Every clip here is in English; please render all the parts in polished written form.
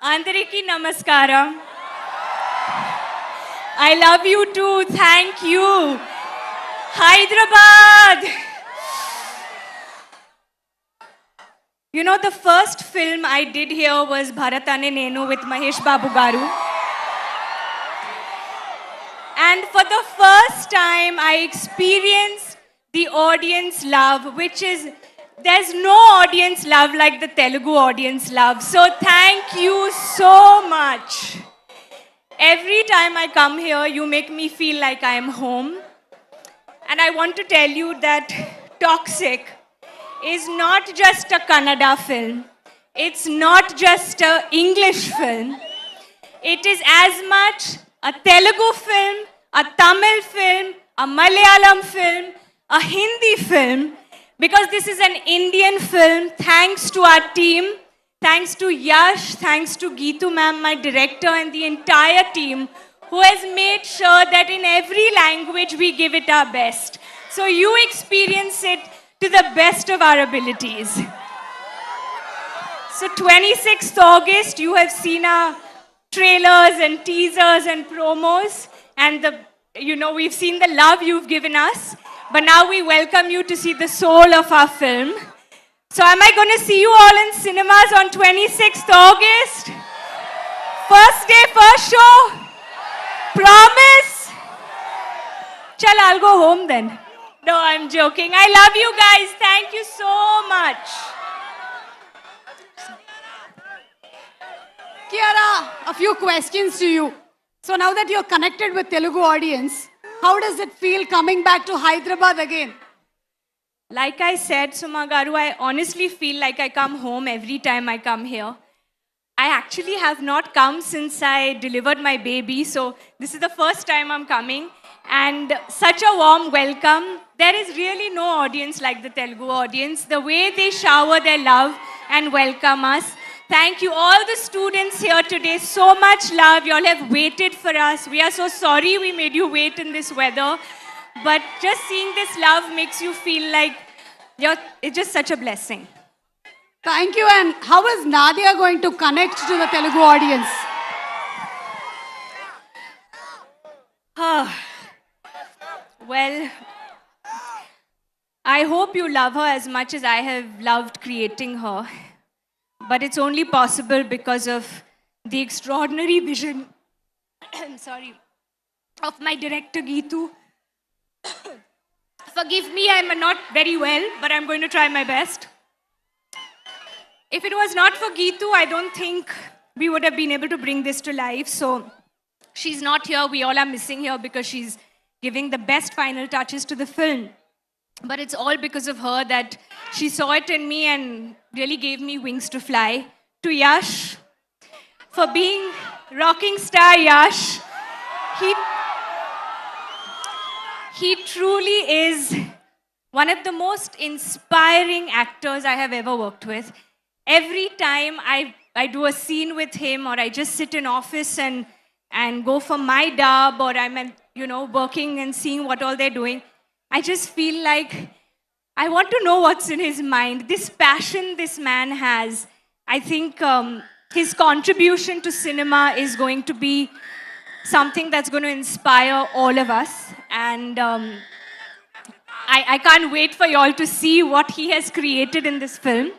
Andariki Namaskaram. I love you too. Thank you. Hyderabad. You know, the first film I did here was Bharatane Nenu with Mahesh Babu Garu. And for the first time, I experienced the audience love, which is, there's no audience love like the Telugu audience love. So thank you so much. Every time I come here, you make me feel like I am home. And I want to tell you that Toxic is not just a Kannada film. It's not just an English film. It is as much a Telugu film, a Tamil film, a Malayalam film, a Hindi film, because this is an Indian film. Thanks to our team, thanks to Yash, thanks to Geetu ma'am, my director, and the entire team who has made sure that in every language we give it our best. So you experience it to the best of our abilities. So 26th August, you have seen our trailers and teasers and promos, and we've seen the love you've given us, but now we welcome you to see the soul of our film. So am I going to see you all in cinemas on 26th August? First day, first show? Promise? Chal, I'll go home then. No, I'm joking. I love you guys. Thank you so much. Kiara, a few questions to you. So now that you're connected with Telugu audience, how does it feel coming back to Hyderabad again? Like I said, Suma Garu, I honestly feel like I come home every time I come here. I actually have not come since I delivered my baby, so this is the first time I'm coming. And such a warm welcome. There is really no audience like the Telugu audience. The way they shower their love and welcome us. Thank you all the students here today. So much love. You all have waited for us. We are so sorry we made you wait in this weather. But just seeing this love makes you feel like it's just such a blessing. Thank you. And how is Nadia going to connect to the Telugu audience? Well, I hope you love her as much as I have loved creating her. But it's only possible because of the extraordinary vision of my director Geetu. Forgive me, I'm not very well, but I'm going to try my best. If it was not for Geetu, I don't think we would have been able to bring this to life. So she's not here. We all are missing her because she's giving the best final touches to the film. But it's all because of her that she saw it in me and really gave me wings to fly. To Yash, for being rocking star Yash, he truly is one of the most inspiring actors I have ever worked with. Every time I do a scene with him, or I just sit in office and go for my dub, or I'm working and seeing what all they're doing, I just feel like I want to know what's in his mind. This passion this man has, I think his contribution to cinema is going to be something that's going to inspire all of us. And I can't wait for you all to see what he has created in this film.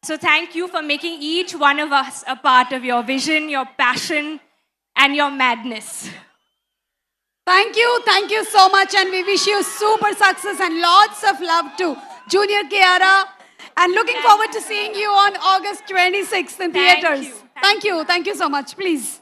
So thank you for making each one of us a part of your vision, your passion, and your madness. Thank you so much, and we wish you super success and lots of love to Junior Kiara, and looking forward to seeing you on August 26th in theaters. Thank you so much. Please.